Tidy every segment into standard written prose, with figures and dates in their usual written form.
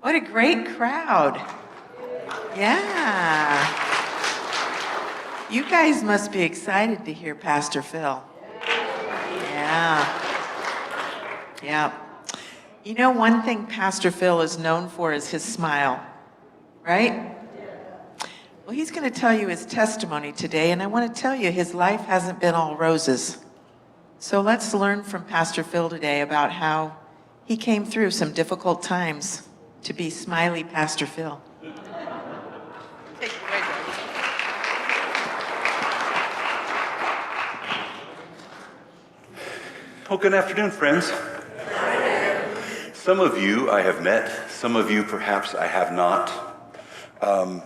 What a great crowd. Yeah. You guys must be excited to hear Pastor Phil. Yeah. Yeah. You know, one thing Pastor Phil is known for is his smile, right? Well, he's going to tell you his testimony today, and I want to tell you his life hasn't been all roses. So let's learn from Pastor Phil today about how he came through some difficult times to be smiley Pastor Phil. Take it away, Daddy. Well, good afternoon, friends. Some of you I have met, some of you perhaps I have not.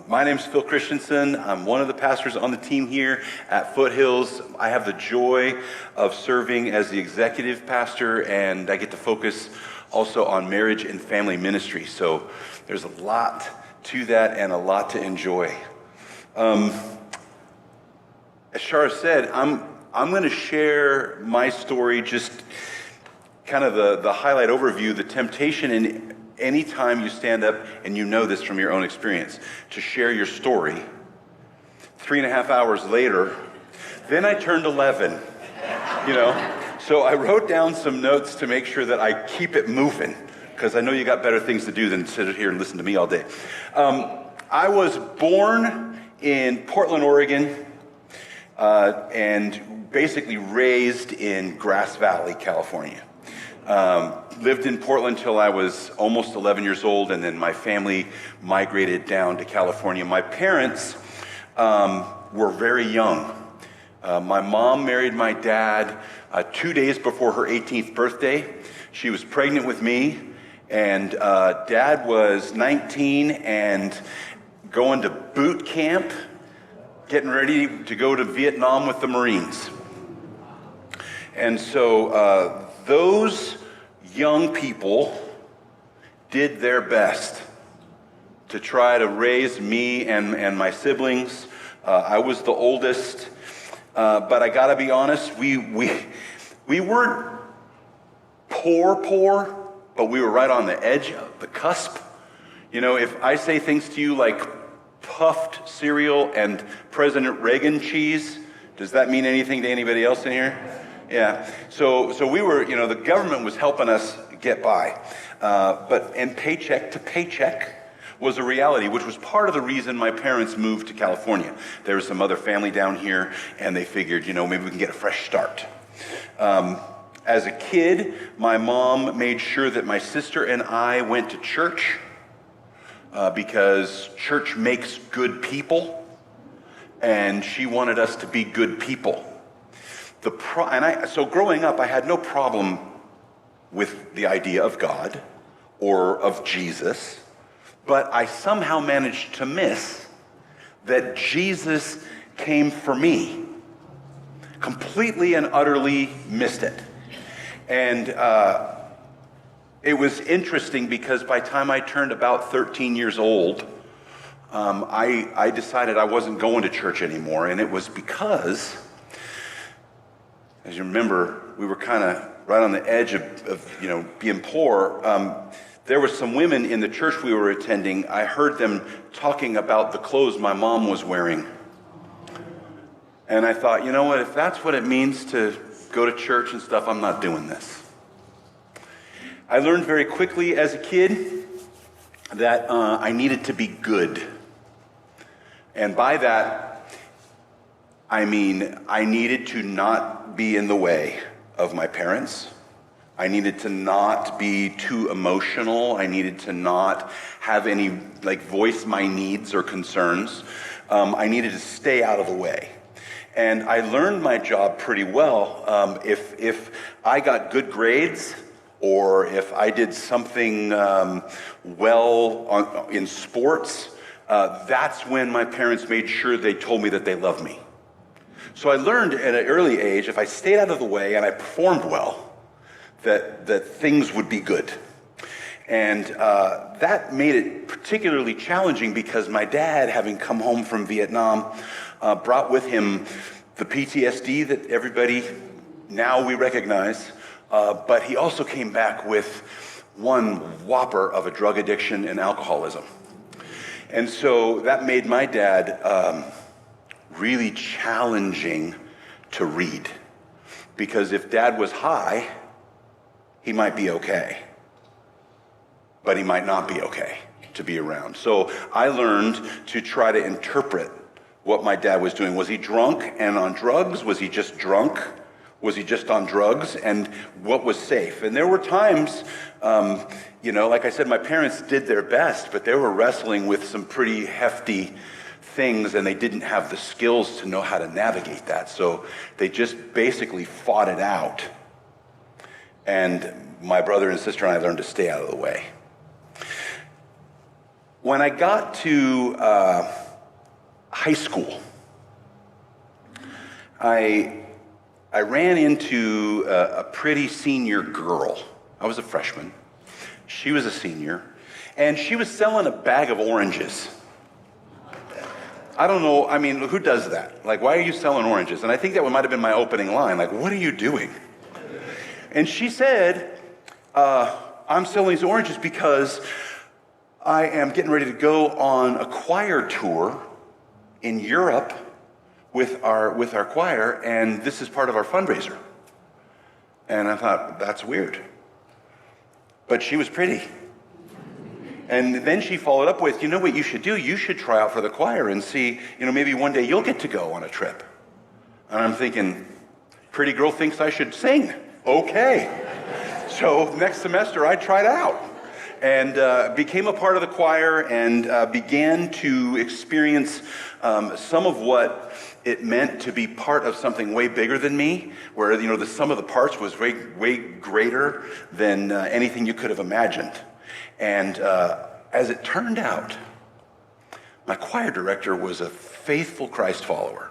My name's Phil Christensen. I'm one of the pastors on the team here at Foothills. I have the joy of serving as the executive pastor, and I get to focus also on marriage and family ministry. So there's a lot to that and a lot to enjoy. As Shara said, I'm going to share my story, just kind of the highlight overview, the temptation in any time you stand up, and you know this from your own experience, to share your story. 3.5 hours later, then I turned 11, So I wrote down some notes to make sure that I keep it moving, because I know you got better things to do than sit here and listen to me all day. I was born in Portland, Oregon, and basically raised in Grass Valley, California. Lived in Portland till I was almost 11 years old, and then my family migrated down to California. My parents were very young. My mom married my dad 2 days before her 18th birthday. She was pregnant with me, and Dad was 19 and going to boot camp, getting ready to go to Vietnam with the Marines. And so those young people did their best to try to raise me and my siblings. I was the oldest, but I gotta be honest, we weren't poor, but we were right on the edge of the cusp. If I say things to you like puffed cereal and President Reagan cheese, does that mean anything to anybody else in here? Yeah, so we were, the government was helping us get by, and paycheck to paycheck was a reality, which was part of the reason my parents moved to California. There was some other family down here, and they figured, maybe we can get a fresh start. As a kid, my mom made sure that my sister and I went to church, because church makes good people, and she wanted us to be good people. So growing up, I had no problem with the idea of God or of Jesus, but I somehow managed to miss that Jesus came for me. Completely and utterly missed it. And it was interesting because by the time I turned about 13 years old, I decided I wasn't going to church anymore, and it was because, as you remember, we were kind of right on the edge of being poor. There were some women in the church we were attending. I heard them talking about the clothes my mom was wearing. And I thought, you know what, if that's what it means to go to church and stuff, I'm not doing this. I learned very quickly as a kid that I needed to be good. And by that, I mean I needed to not be in the way of my parents. I needed to not be too emotional. I needed to not have any, voice my needs or concerns. I needed to stay out of the way. And I learned my job pretty well. If I got good grades, or if I did something well in sports, that's when my parents made sure they told me that they loved me. So I learned at an early age, if I stayed out of the way and I performed well, that things would be good. And that made it particularly challenging because my dad, having come home from Vietnam, brought with him the PTSD that everybody now we recognize, but he also came back with one whopper of a drug addiction and alcoholism. And so that made my dad really challenging to read. Because if Dad was high, he might be okay. But he might not be okay to be around. So I learned to try to interpret what my dad was doing. Was he drunk and on drugs? Was he just drunk? Was he just on drugs? And what was safe? And there were times, like I said, my parents did their best, but they were wrestling with some pretty hefty things, and they didn't have the skills to know how to navigate that. So they just basically fought it out. And my brother and sister and I learned to stay out of the way. When I got to high school, I ran into a pretty senior girl. I was a freshman. She was a senior. And she was selling a bag of oranges. I don't know, who does that? Like, why are you selling oranges? And I think that might have been my opening line. Like, what are you doing? And she said, I'm selling these oranges because I am getting ready to go on a choir tour in Europe with our choir, and this is part of our fundraiser. And I thought, that's weird. But she was pretty. And then she followed up with, you know what you should do? You should try out for the choir and see, maybe one day you'll get to go on a trip. And I'm thinking, pretty girl thinks I should sing. Okay. So next semester I tried out and became a part of the choir and began to experience some of what it meant to be part of something way bigger than me, where the sum of the parts was way greater than anything you could have imagined. And as it turned out, my choir director was a faithful Christ follower.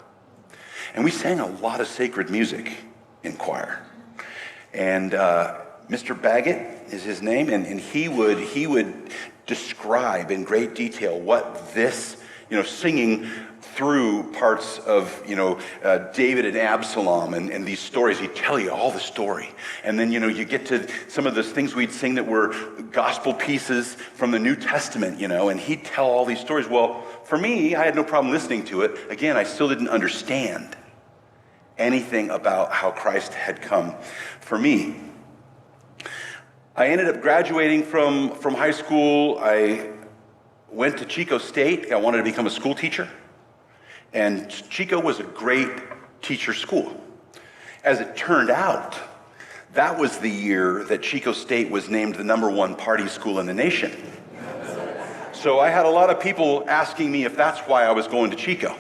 And we sang a lot of sacred music in choir. And Mr. Baggett is his name, and he would describe in great detail what this, singing through parts of, David and Absalom and these stories. He'd tell you all the story. And then, you get to some of those things we'd sing that were gospel pieces from the New Testament, and he'd tell all these stories. Well, for me, I had no problem listening to it. Again, I still didn't understand anything about how Christ had come for me. I ended up graduating from high school. I went to Chico State. I wanted to become a school teacher. And Chico was a great teacher school. As it turned out, that was the year that Chico State was named the #1 party school in the nation. So I had a lot of people asking me if that's why I was going to Chico.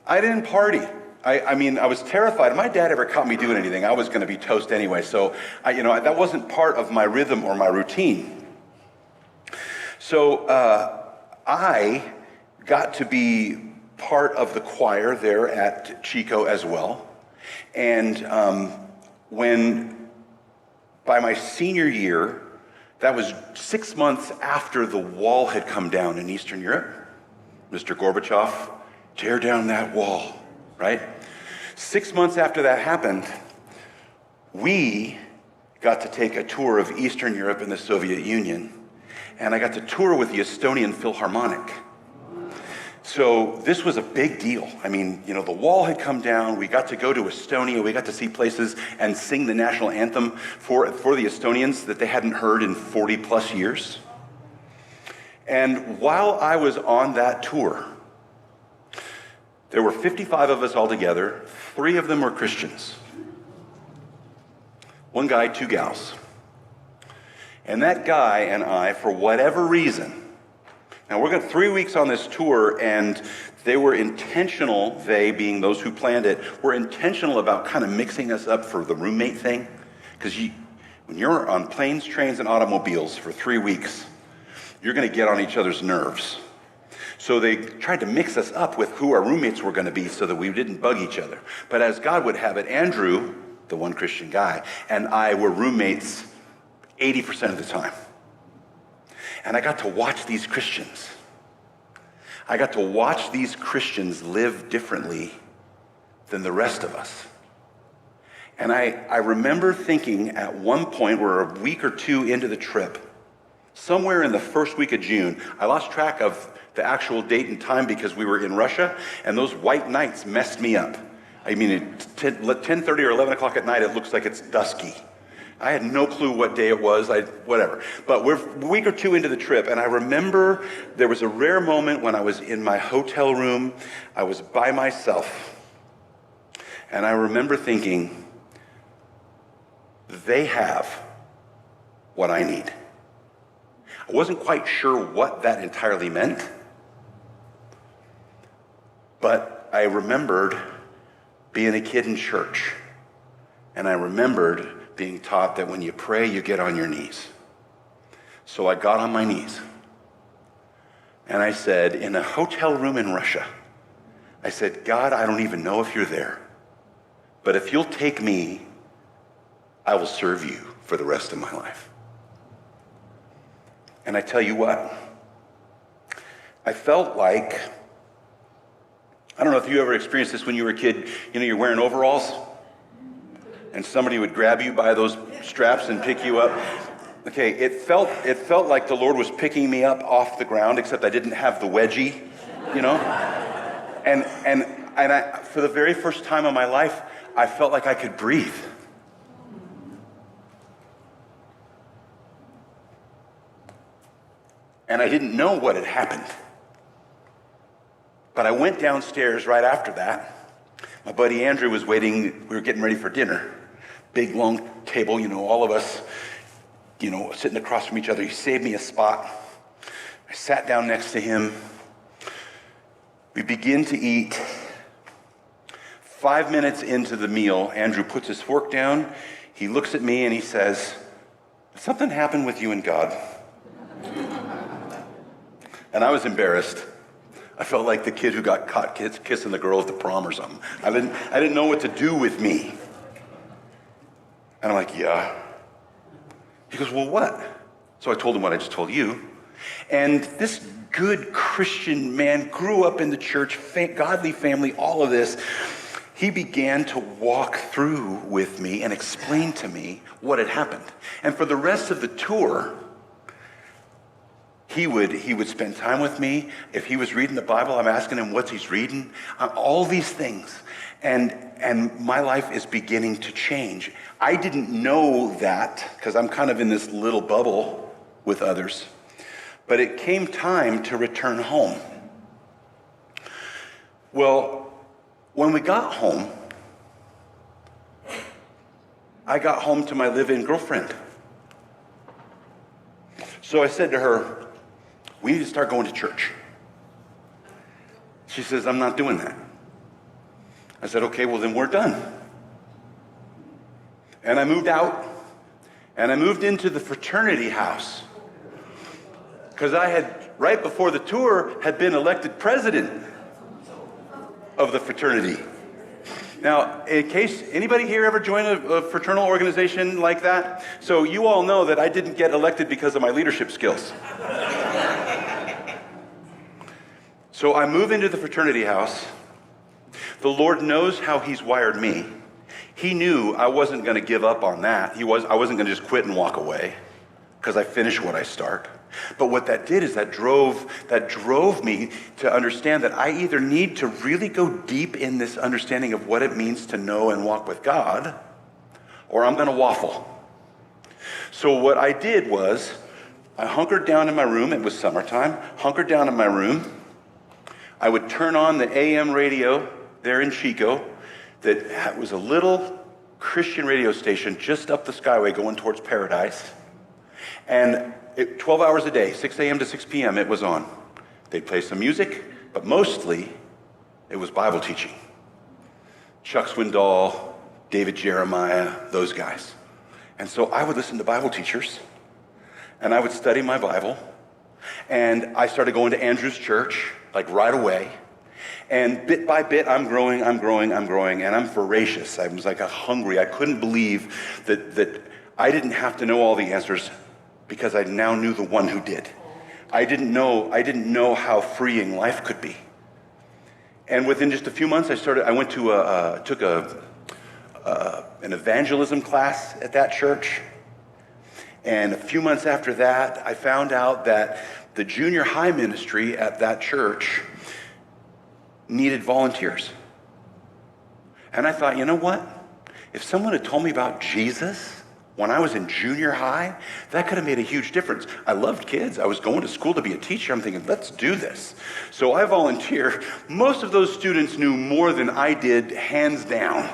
I didn't party. I was terrified. If my dad ever caught me doing anything, I was going to be toast anyway. So, that wasn't part of my rhythm or my routine. So I got to be part of the choir there at Chico as well. And when, by my senior year, that was 6 months after the wall had come down in Eastern Europe. Mr. Gorbachev, tear down that wall, right? 6 months after that happened, we got to take a tour of Eastern Europe and the Soviet Union. And I got to tour with the Estonian Philharmonic. So this was a big deal. The wall had come down. We got to go to Estonia. We got to see places and sing the national anthem for the Estonians that they hadn't heard in 40 plus years. And while I was on that tour, there were 55 of us all together. 3 of them were Christians. 1 guy, 2 gals. And that guy and I, for whatever reason, now we're 3 weeks on this tour, and they were intentional, they being those who planned it, were intentional about kind of mixing us up for the roommate thing. Because when you're on planes, trains, and automobiles for 3 weeks, you're going to get on each other's nerves. So they tried to mix us up with who our roommates were going to be so that we didn't bug each other. But as God would have it, Andrew, the one Christian guy, and I were roommates 80% of the time. And I got to watch these Christians. I got to watch these Christians live differently than the rest of us. And I remember thinking at one point, we're a week or two into the trip, somewhere in the first week of June, I lost track of the actual date and time because we were in Russia, and those white nights messed me up. I mean, at 10:30 or 11 o'clock at night, it looks like it's dusky. I had no clue what day it was, whatever. But we're a week or two into the trip, and I remember there was a rare moment when I was in my hotel room. I was by myself, and I remember thinking, they have what I need. I wasn't quite sure what that entirely meant, but I remembered being a kid in church, and I remembered being taught that when you pray, you get on your knees. So I got on my knees, and I said, in a hotel room in Russia, I said, God, I don't even know if you're there, but if you'll take me, I will serve you for the rest of my life. And I tell you what, I felt like, I don't know if you ever experienced this when you were a kid, you're wearing overalls and somebody would grab you by those straps and pick you up. Okay, it felt like the Lord was picking me up off the ground, except I didn't have the wedgie, And I, for the very first time in my life, I felt like I could breathe. And I didn't know what had happened. But I went downstairs right after that. My buddy Andrew was waiting. We were getting ready for dinner. Big, long table, all of us, sitting across from each other. He saved me a spot. I sat down next to him. We begin to eat. 5 minutes into the meal, Andrew puts his fork down. He looks at me and he says, "Something happened with you and God." And I was embarrassed. I felt like the kid who got caught kissing the girl at the prom or something. I didn't know what to do with me. And I'm like, yeah. He goes, well, what? So I told him what I just told you. And this good Christian man grew up in the church, godly family, all of this. He began to walk through with me and explain to me what had happened. And for the rest of the tour, he would spend time with me. If he was reading the Bible, I'm asking him what he's reading. All these things. And my life is beginning to change. I didn't know that because I'm kind of in this little bubble with others. But it came time to return home. Well, when we got home, I got home to my live-in girlfriend. So I said to her, we need to start going to church. She says, I'm not doing that. I said, okay, well then we're done. And I moved out, and I moved into the fraternity house. Because I had, right before the tour, had been elected president of the fraternity. Now, in case anybody here ever joined a fraternal organization like that, so you all know that I didn't get elected because of my leadership skills. So I move into the fraternity house. The Lord knows how he's wired me. He knew I wasn't going to give up on that. I wasn't going to just quit and walk away because I finish what I start. But what that did is that drove me to understand that I either need to really go deep in this understanding of what it means to know and walk with God, or I'm going to waffle. So what I did was I hunkered down in my room. It was summertime. Hunkered down in my room. I would turn on the AM radio there in Chico that was a little Christian radio station just up the Skyway going towards Paradise. And 12 hours a day, 6 a.m. to 6 p.m. it was on. They'd play some music, but mostly it was Bible teaching. Chuck Swindoll, David Jeremiah, those guys. And so I would listen to Bible teachers, and I would study my Bible, and I started going to Andrew's church, like right away. And bit by bit, I'm growing, and I'm voracious. I was like hungry. I couldn't believe that I didn't have to know all the answers because I now knew the one who did. I didn't know how freeing life could be. And within just a few months, I took a an evangelism class at that church. And a few months after that, I found out that the junior high ministry at that church needed volunteers. And I thought, you know what? If someone had told me about Jesus when I was in junior high, that could have made a huge difference. I loved kids. I was going to school to be a teacher. I'm thinking, let's do this. So I volunteered. Most of those students knew more than I did, hands down.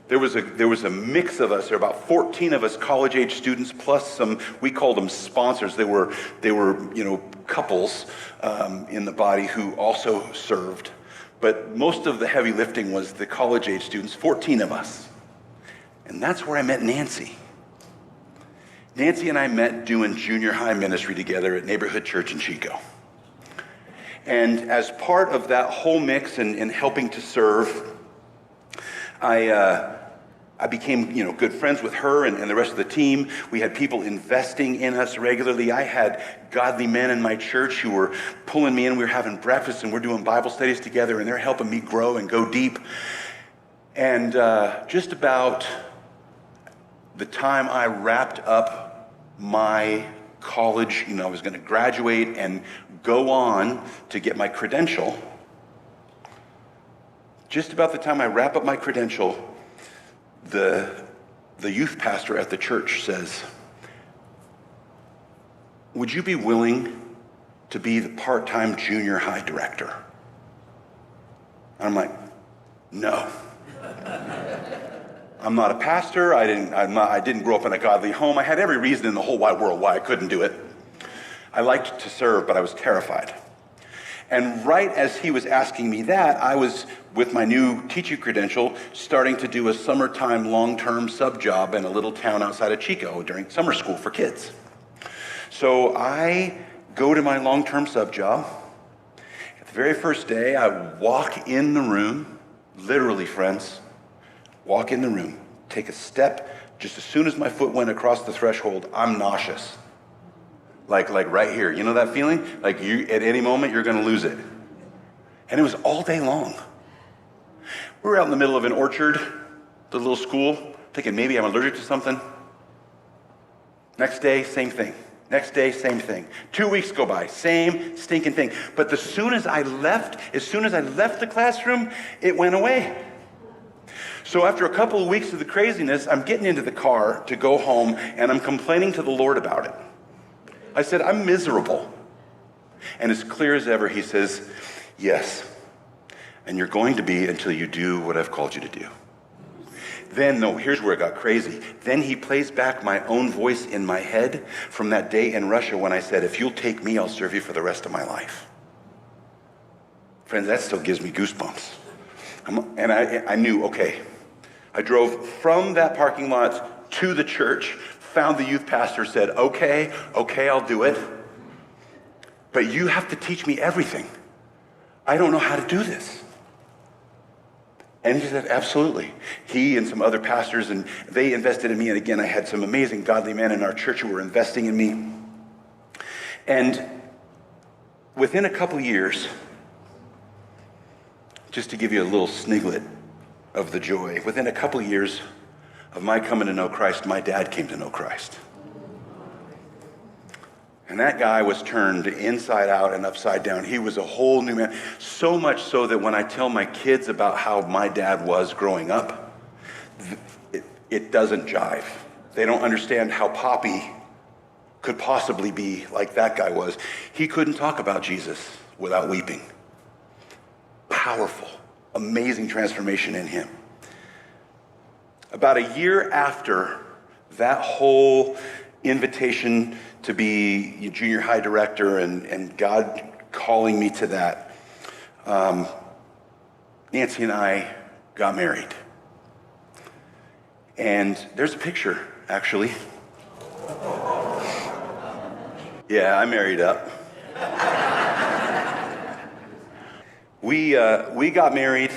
There was a mix of us. There were about 14 of us college-age students, plus some, we called them sponsors. They were couples in the body who also served. But most of the heavy lifting was the college-age students, 14 of us. And that's where I met Nancy. Nancy and I met doing junior high ministry together at Neighborhood Church in Chico. And as part of that whole mix and helping to serve, I became, good friends with her and the rest of the team. We had people investing in us regularly. I had godly men in my church who were pulling me in. We were having breakfast and we're doing Bible studies together, and they're helping me grow and go deep. And just about the time I wrapped up my college, I was going to graduate and go on to get my credential. Just about the time I wrap up my credential, the youth pastor at the church says, "Would you be willing to be the part-time junior high director?" I'm like, "No. I'm not a pastor. I didn't grow up in a godly home. I had every reason in the whole wide world why I couldn't do it. I liked to serve, but I was terrified." And right as he was asking me that, I was, with my new teaching credential, starting to do a summertime long-term sub job in a little town outside of Chico during summer school for kids. So I go to my long-term sub job. At the very first day, I walk in the room, literally, friends, walk in the room, take a step. Just as soon as my foot went across the threshold, I'm nauseous. Like right here. You know that feeling? Like at any moment, you're going to lose it. And it was all day long. We were out in the middle of an orchard, the little school, thinking maybe I'm allergic to something. Next day, same thing. Next day, same thing. 2 weeks go by, same stinking thing. But as soon as I left the classroom, it went away. So after a couple of weeks of the craziness, I'm getting into the car to go home, and I'm complaining to the Lord about it. I said, "I'm miserable." And as clear as ever, he says, "Yes, and you're going to be until you do what I've called you to do." Then, no, here's where it got crazy. Then he plays back my own voice in my head from that day in Russia when I said, "If you'll take me, I'll serve you for the rest of my life." Friends, that still gives me goosebumps. And I knew, okay. I drove from that parking lot to the church, found the youth pastor, said, okay, I'll do it. But you have to teach me everything. I don't know how to do this. And he said, absolutely. He and some other pastors, and they invested in me. And again, I had some amazing godly men in our church who were investing in me. And within a couple years, just to give you a little sniglet of the joy, within a couple years of my coming to know Christ, my dad came to know Christ. And that guy was turned inside out and upside down. He was a whole new man. So much so that when I tell my kids about how my dad was growing up, it doesn't jive. They don't understand how Poppy could possibly be like that guy was. He couldn't talk about Jesus without weeping. Powerful, amazing transformation in him. About a year after that whole invitation to be junior high director and God calling me to that, Nancy and I got married. And there's a picture, actually. Yeah, I married up. We got married.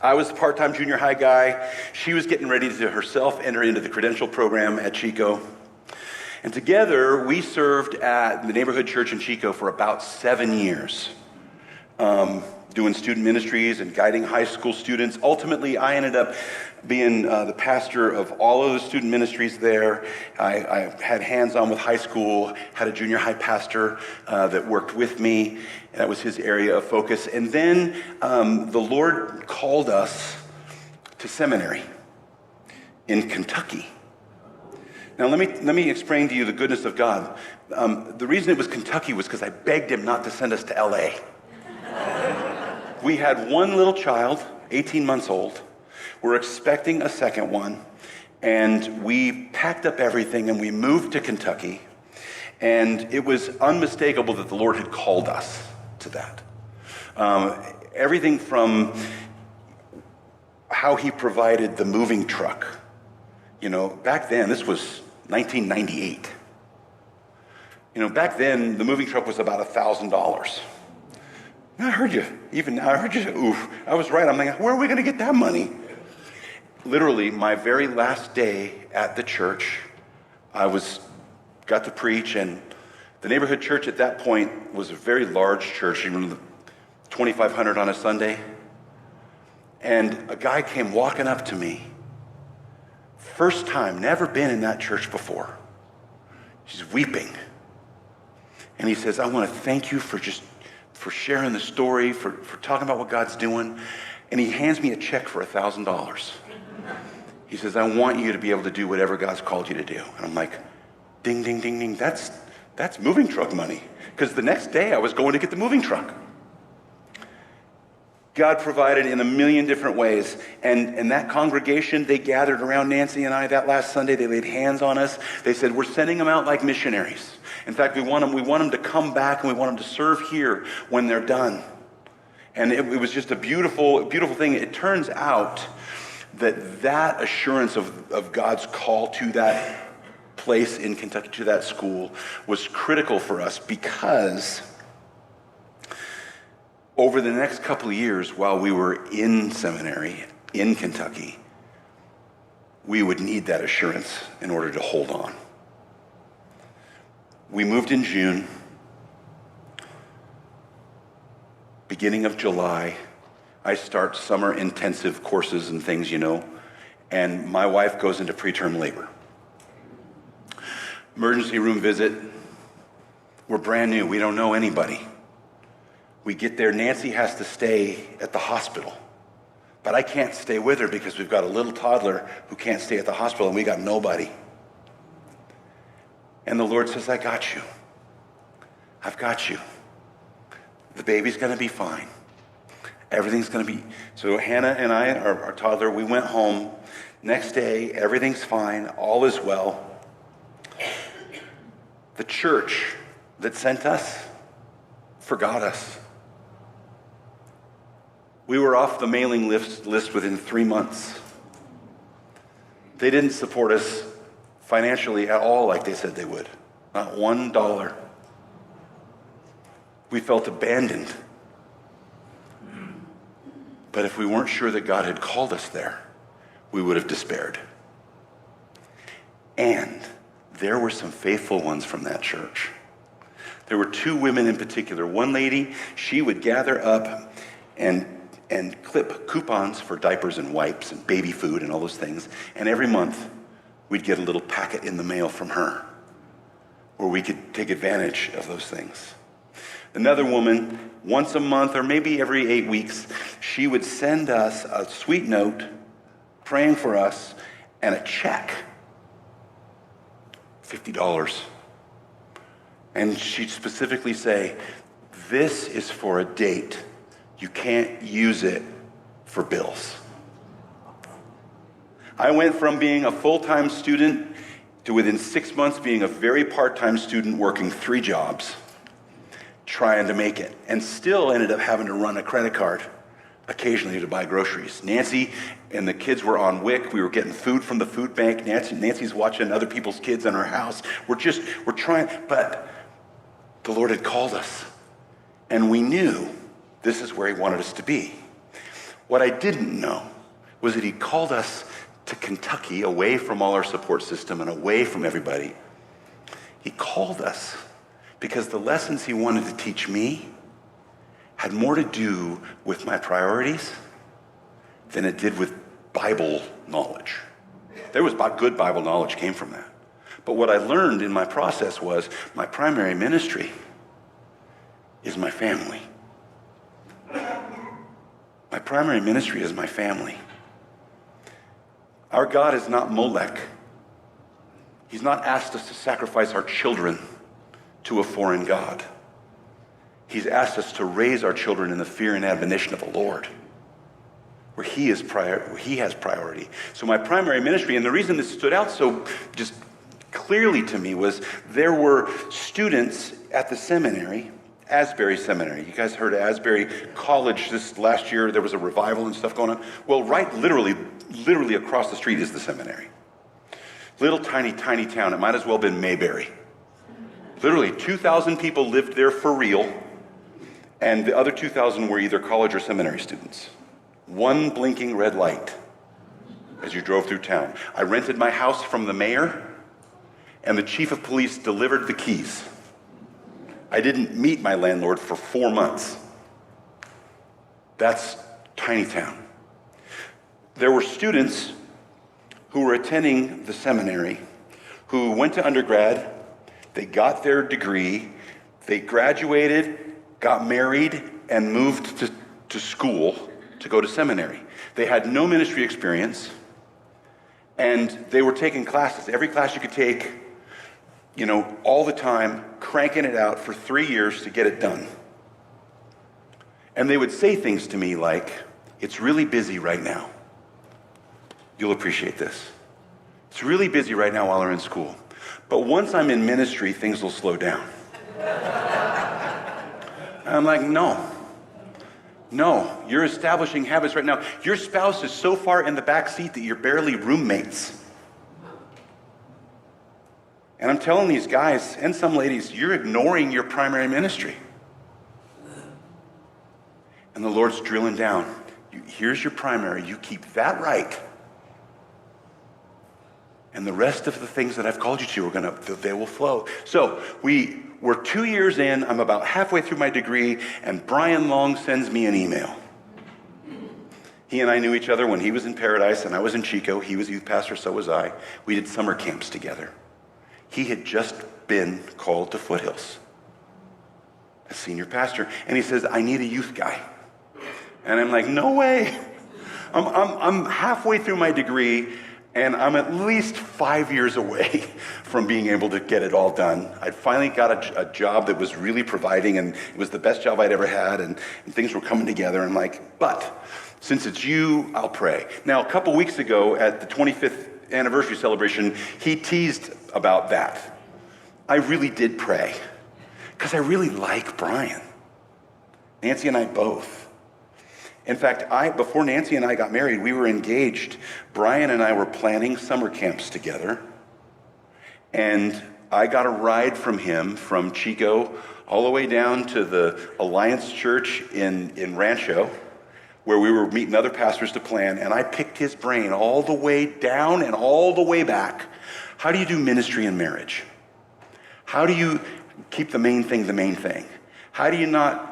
I was the part-time junior high guy. She was getting ready to herself enter into the credential program at Chico. And together, we served at the neighborhood church in Chico for about 7 years. doing student ministries and guiding high school students. Ultimately, I ended up being the pastor of all of the student ministries there. I had hands-on with high school, had a junior high pastor that worked with me. That was his area of focus. And then the Lord called us to seminary in Kentucky. Now, let me explain to you the goodness of God. The reason it was Kentucky was because I begged him not to send us to LA. We had one little child, 18 months old. We're expecting a second one. And we packed up everything and we moved to Kentucky. And it was unmistakable that the Lord had called us to that. Everything from how he provided the moving truck. You know, back then, this was 1998. You know, back then, the moving truck was about $1,000. I heard you. Even now, I heard you say, oof. I was right. I'm like, where are we going to get that money? Literally, my very last day at the church, got to preach, and the neighborhood church at that point was a very large church, even 2,500 on a Sunday. And a guy came walking up to me. First time, never been in that church before. He's weeping. And he says, I want to thank you for sharing the story, for talking about what God's doing. And he hands me a check for $1,000. He says, I want you to be able to do whatever God's called you to do. And I'm like, ding, ding, ding, ding. That's moving truck money. Because the next day I was going to get the moving truck. God provided in a million different ways. And that congregation, they gathered around Nancy and I that last Sunday. They laid hands on us. They said, we're sending them out like missionaries. In fact, we want them to come back, and we want them to serve here when they're done. And it was just a beautiful, beautiful thing. It turns out that assurance of God's call to that place in Kentucky, to that school, was critical for us, because over the next couple of years, while we were in seminary in Kentucky, we would need that assurance in order to hold on. We moved in June. Beginning of July, I start summer intensive courses and things, and my wife goes into preterm labor. Emergency room visit. We're brand new. We don't know anybody. We get there. Nancy has to stay at the hospital. But I can't stay with her because we've got a little toddler who can't stay at the hospital, and we got nobody. And the Lord says, I got you. I've got you. The baby's going to be fine. Everything's going to be... So Hannah and I, our toddler, we went home. Next day, everything's fine. All is well. The church that sent us forgot us. We were off the mailing list within 3 months. They didn't support us financially at all like they said they would. Not $1. We felt abandoned. But if we weren't sure that God had called us there, we would have despaired. And there were some faithful ones from that church. There were 2 women in particular. One lady, she would gather up and clip coupons for diapers and wipes and baby food and all those things. And every month, we'd get a little packet in the mail from her where we could take advantage of those things. Another woman, once a month or maybe every 8 weeks, she would send us a sweet note praying for us and a check, $50. And she'd specifically say, this is for a date. You can't use it for bills. I went from being a full-time student to within 6 months being a very part-time student working 3 jobs, trying to make it, and still ended up having to run a credit card occasionally to buy groceries. Nancy and the kids were on WIC. We were getting food from the food bank. Nancy's watching other people's kids in our house. We're trying, but the Lord had called us, and we knew this is where he wanted us to be. What I didn't know was that he called us to Kentucky, away from all our support system and away from everybody. He called us because the lessons he wanted to teach me had more to do with my priorities than it did with Bible knowledge. There was good Bible knowledge came from that. But what I learned in my process was my primary ministry is my family. My primary ministry is my family. Our God is not Molech. He's not asked us to sacrifice our children to a foreign god. He's asked us to raise our children in the fear and admonition of the Lord, where he has priority. So my primary ministry, and the reason this stood out so just clearly to me, was there were students at the seminary, Asbury Seminary. You guys heard of Asbury College this last year? There was a revival and stuff going on. Well, right literally across the street is the seminary. Little tiny town. It might as well have been Mayberry. Literally 2,000 people lived there for real, and the other 2,000 were either college or seminary students. One blinking red light as you drove through town. I rented my house from the mayor, and the chief of police delivered the keys. I didn't meet my landlord for 4 months. That's tiny town. There were students who were attending the seminary who went to undergrad, they got their degree, they graduated, got married, and moved to school to go to seminary. They had no ministry experience, and they were taking classes. Every class you could take, all the time, cranking it out for 3 years to get it done. And they would say things to me like, "It's really busy right now. You'll appreciate this. It's really busy right now while they're in school. But once I'm in ministry, things will slow down." I'm like, no, you're establishing habits right now. Your spouse is so far in the back seat that you're barely roommates. And I'm telling these guys and some ladies, you're ignoring your primary ministry. And the Lord's drilling down. Here's your primary. You keep that right. And the rest of the things that I've called you to they will flow. So we're 2 years in. I'm about halfway through my degree, and Brian Long sends me an email. He and I knew each other when he was in Paradise and I was in Chico. He was youth pastor, so was I. We did summer camps together. He had just been called to Foothills as senior pastor, and he says, "I need a youth guy." And I'm like, no way. I'm halfway through my degree, and I'm at least 5 years away from being able to get it all done. I'd finally got a job that was really providing, and it was the best job I'd ever had, and things were coming together. I'm like, but since it's you, I'll pray. Now, a couple weeks ago at the 25th anniversary celebration, he teased about that. I really did pray, because I really like Brian. Nancy and I both. In fact, before Nancy and I got married, we were engaged. Brian and I were planning summer camps together. And I got a ride from him from Chico all the way down to the Alliance Church in Rancho, where we were meeting other pastors to plan. And I picked his brain all the way down and all the way back. How do you do ministry and marriage? How do you keep the main thing the main thing? How do you not,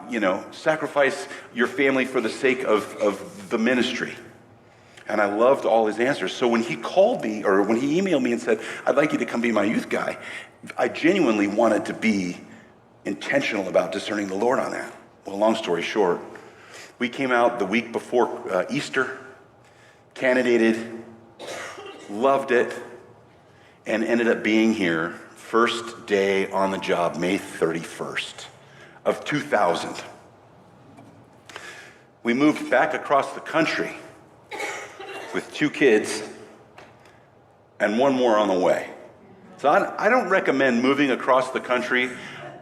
sacrifice your family for the sake of the ministry? And I loved all his answers. So when he called me, or when he emailed me and said, "I'd like you to come be my youth guy," I genuinely wanted to be intentional about discerning the Lord on that. Well, long story short, we came out the week before Easter, candidated, loved it, and ended up being here first day on the job, May 31st. Of 2000. We moved back across the country with 2 kids and 1 more on the way. So I don't recommend moving across the country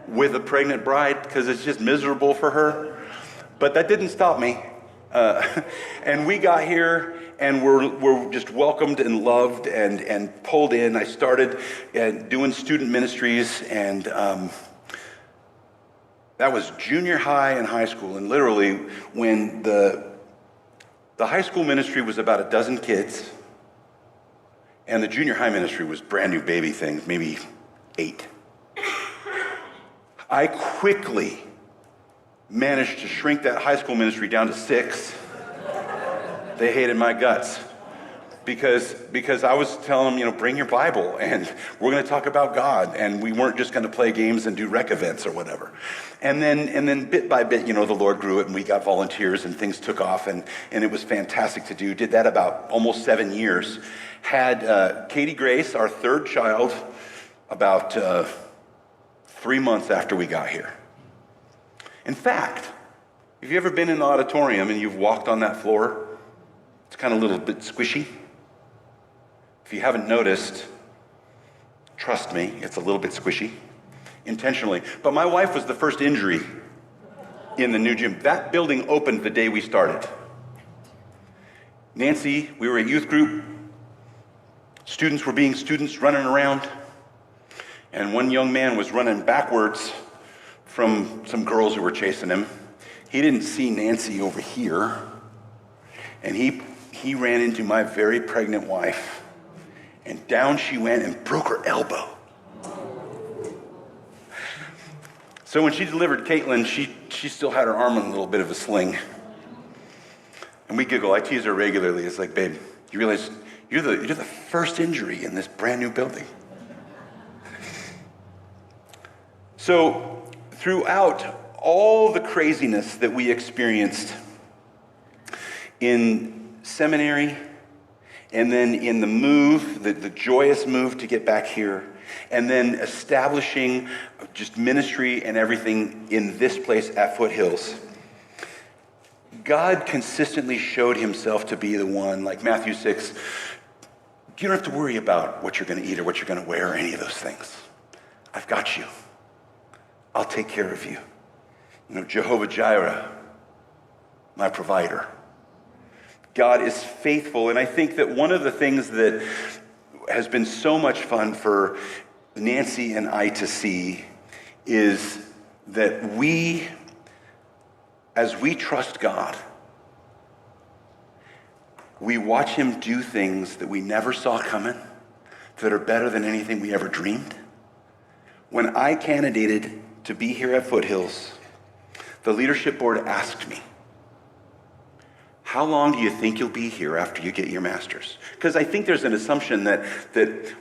with a pregnant bride, because it's just miserable for her. But that didn't stop me. And we got here, and we're just welcomed and loved and pulled in. I started doing student ministries, and that was junior high and high school. And literally, when the high school ministry was about a dozen kids, and the junior high ministry was brand new baby things, maybe 8. I quickly managed to shrink that high school ministry down to 6. They hated my guts. Because I was telling them, bring your Bible, and we're going to talk about God, and we weren't just going to play games and do rec events or whatever. And then bit by bit, the Lord grew it, and we got volunteers, and things took off, and it was fantastic to do. Did that about almost 7 years. Had Katie Grace, our third child, about 3 months after we got here. In fact, have you ever been in the auditorium and you've walked on that floor? It's kind of a little bit squishy. If you haven't noticed, trust me, it's a little bit squishy, intentionally. But my wife was the first injury in the new gym. That building opened the day we started. Nancy, we were a youth group. Students were being students, running around. And one young man was running backwards from some girls who were chasing him. He didn't see Nancy over here. And he ran into my very pregnant wife. And down she went and broke her elbow. So when she delivered Caitlin, she still had her arm in a little bit of a sling. And we giggle. I tease her regularly. It's like, babe, you realize you're the first injury in this brand new building. So throughout all the craziness that we experienced in seminary, and then in the move, the joyous move to get back here, and then establishing just ministry and everything in this place at Foothills, God consistently showed himself to be the one, like Matthew 6, you don't have to worry about what you're going to eat or what you're going to wear or any of those things. I've got you. I'll take care of you. Jehovah Jireh, my provider. God is faithful, and I think that one of the things that has been so much fun for Nancy and I to see is that as we trust God, we watch him do things that we never saw coming, that are better than anything we ever dreamed. When I candidated to be here at Foothills, the leadership board asked me, how long do you think you'll be here after you get your master's? Because I think there's an assumption that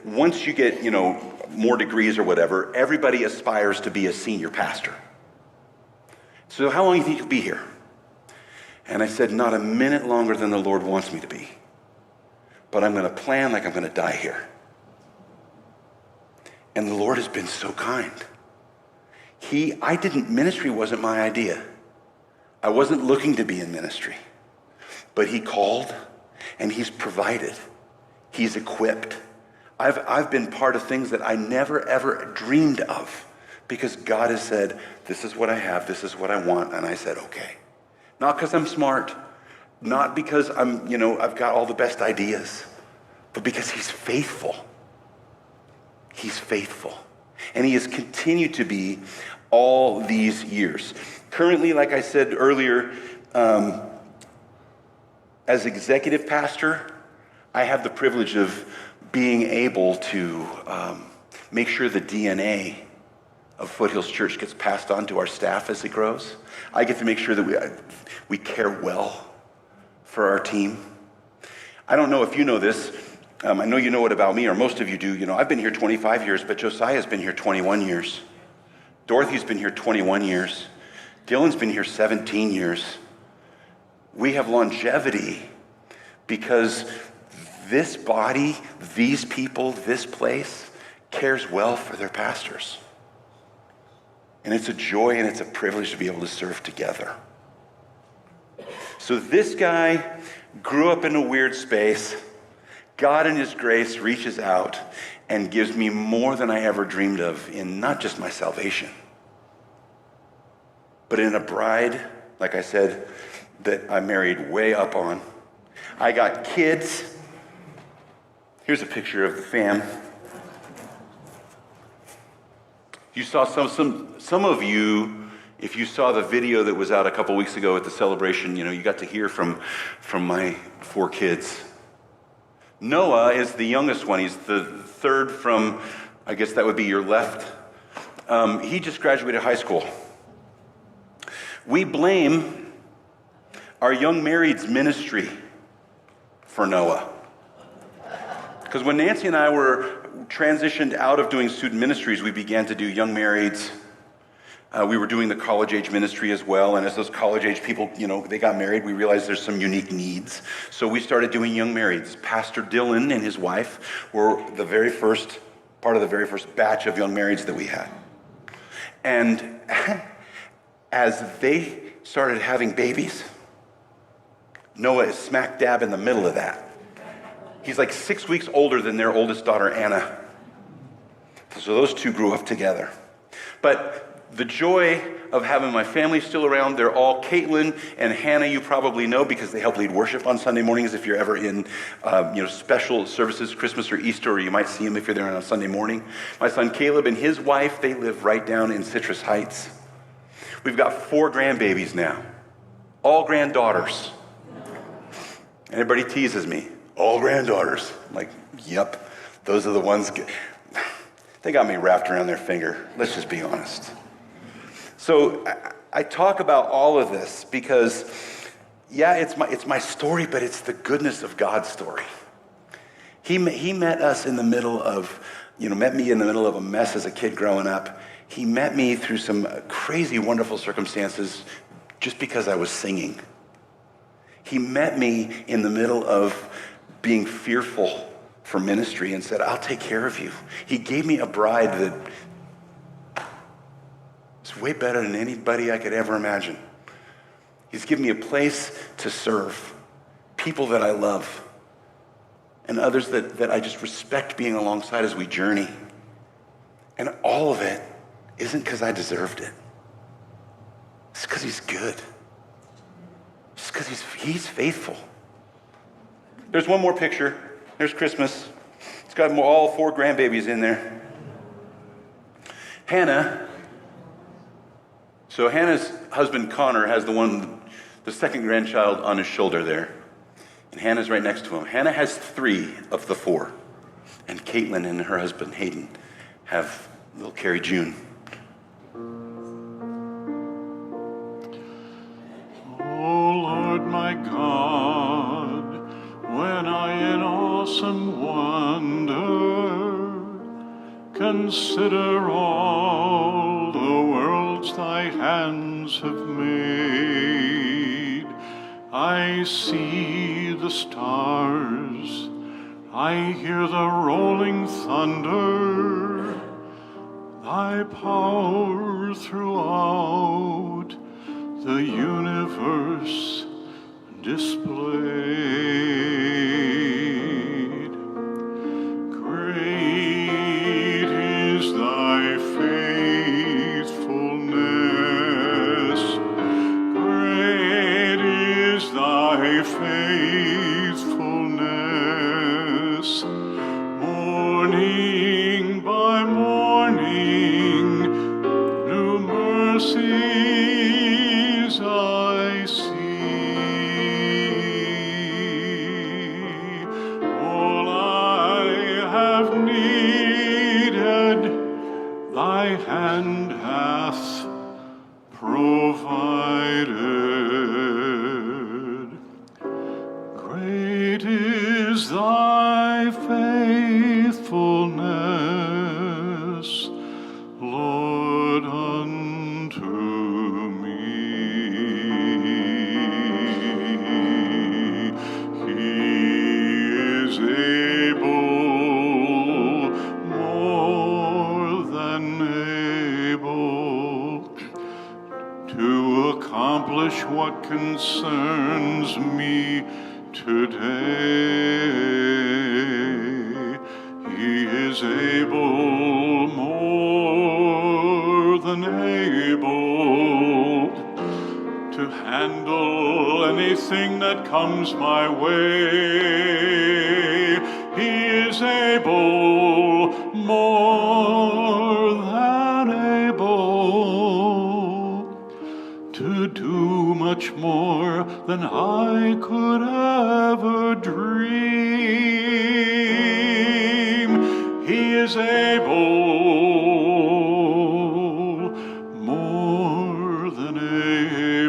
once you get, more degrees or whatever, everybody aspires to be a senior pastor. So how long do you think you'll be here? And I said, not a minute longer than the Lord wants me to be. But I'm going to plan like I'm going to die here. And the Lord has been so kind. Ministry wasn't my idea. I wasn't looking to be in ministry. But he called, and he's provided. He's equipped. I've been part of things that I never, ever dreamed of, because God has said, this is what I have, this is what I want, and I said, okay. Not because I'm smart, not because I've got all the best ideas, but because he's faithful. He's faithful. And he has continued to be all these years. Currently, like I said earlier, as executive pastor, I have the privilege of being able to make sure the DNA of Foothills Church gets passed on to our staff as it grows. I get to make sure that we care well for our team. I don't know if you know this. I know you know it about me, or most of you do. I've been here 25 years, but Josiah's been here 21 years. Dorothy's been here 21 years. Dylan's been here 17 years. We have longevity because this body, these people, this place cares well for their pastors. And it's a joy and it's a privilege to be able to serve together. So this guy grew up in a weird space. God in his grace reaches out and gives me more than I ever dreamed of in not just my salvation, but in a bride, like I said, that I married way up on. I got kids. Here's a picture of the fam. You saw some of you, if you saw the video that was out a couple weeks ago at the celebration, you got to hear from my 4 kids. Noah is the youngest one. He's the third from, I guess that would be your left. He just graduated high school. We blame our young marrieds ministry for Noah. Because when Nancy and I were transitioned out of doing student ministries, we began to do young marrieds. We were doing the college-age ministry as well, and as those college-age people, they got married, we realized there's some unique needs. So we started doing young marrieds. Pastor Dylan and his wife were part of the very first batch of young marrieds that we had. And as they started having babies, Noah is smack dab in the middle of that. He's like 6 weeks older than their oldest daughter, Anna. So those two grew up together. But the joy of having my family still around, they're all Caitlin and Hannah, you probably know because they help lead worship on Sunday mornings if you're ever in special services, Christmas or Easter, or you might see them if you're there on a Sunday morning. My son Caleb and his wife, they live right down in Citrus Heights. We've got 4 grandbabies now, all granddaughters. And everybody teases me, all granddaughters. I'm like, yep, those are the ones. They got me wrapped around their finger. Let's just be honest. So I talk about all of this because, it's my story, but it's the goodness of God's story. He met us in the middle of, met me in the middle of a mess as a kid growing up. He met me through some crazy, wonderful circumstances just because I was singing. He met me in the middle of being fearful for ministry and said, I'll take care of you. He gave me a bride that is way better than anybody I could ever imagine. He's given me a place to serve, people that I love, and others that I just respect being alongside as we journey. And all of it isn't because I deserved it. It's because he's good. It's because he's faithful. There's one more picture. There's Christmas. It's got all 4 grandbabies in there. Hannah. So Hannah's husband Connor has the second grandchild on his shoulder there. And Hannah's right next to him. Hannah has 3 of the 4. And Caitlin and her husband Hayden have little Carrie June. My God, when I in awesome wonder consider all the worlds thy hands have made, I see the stars, I hear the rolling thunder, thy power throughout the universe displayed. Great is thy faithfulness. Great is thy faithfulness. Morning by morning, new mercies I see. Thy hand hath provided. Great is thy faithfulness, Lord, unto me. He is able, to accomplish what concerns me today. He is able, more than able, to handle anything that comes my way. He is able, more than able, to do much more than I could ever dream. He is able, more than able.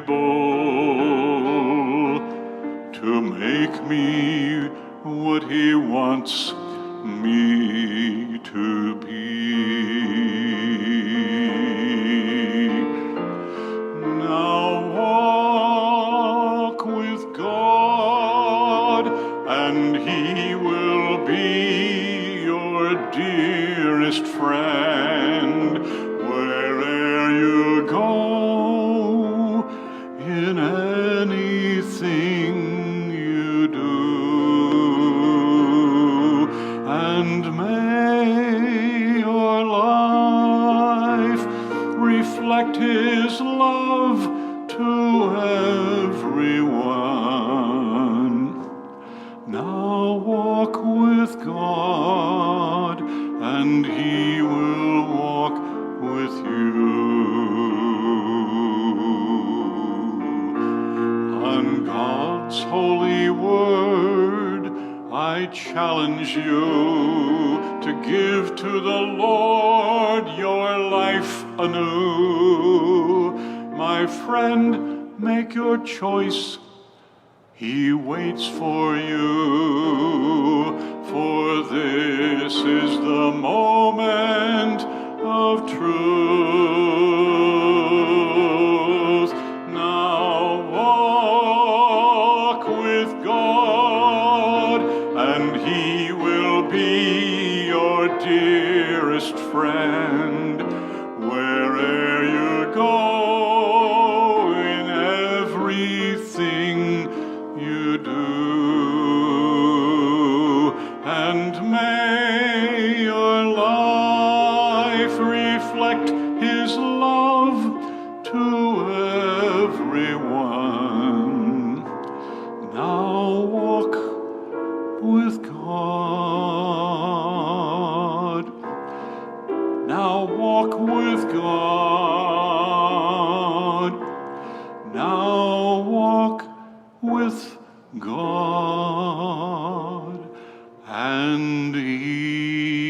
dearest friend, where'er you go, in anything you do. And may your life reflect His love to everyone. Now walk with God, and He will walk with you. On God's holy word, I challenge you to give to the Lord your life anew. My friend, make your choice. He waits for you, for this is the moment of truth. Now walk with God, and He will be your dearest friend. Where'er you go, in everything you do, and may your life reflect His love to everyone. Now walk with God. Now walk with God. Now walk with God, and He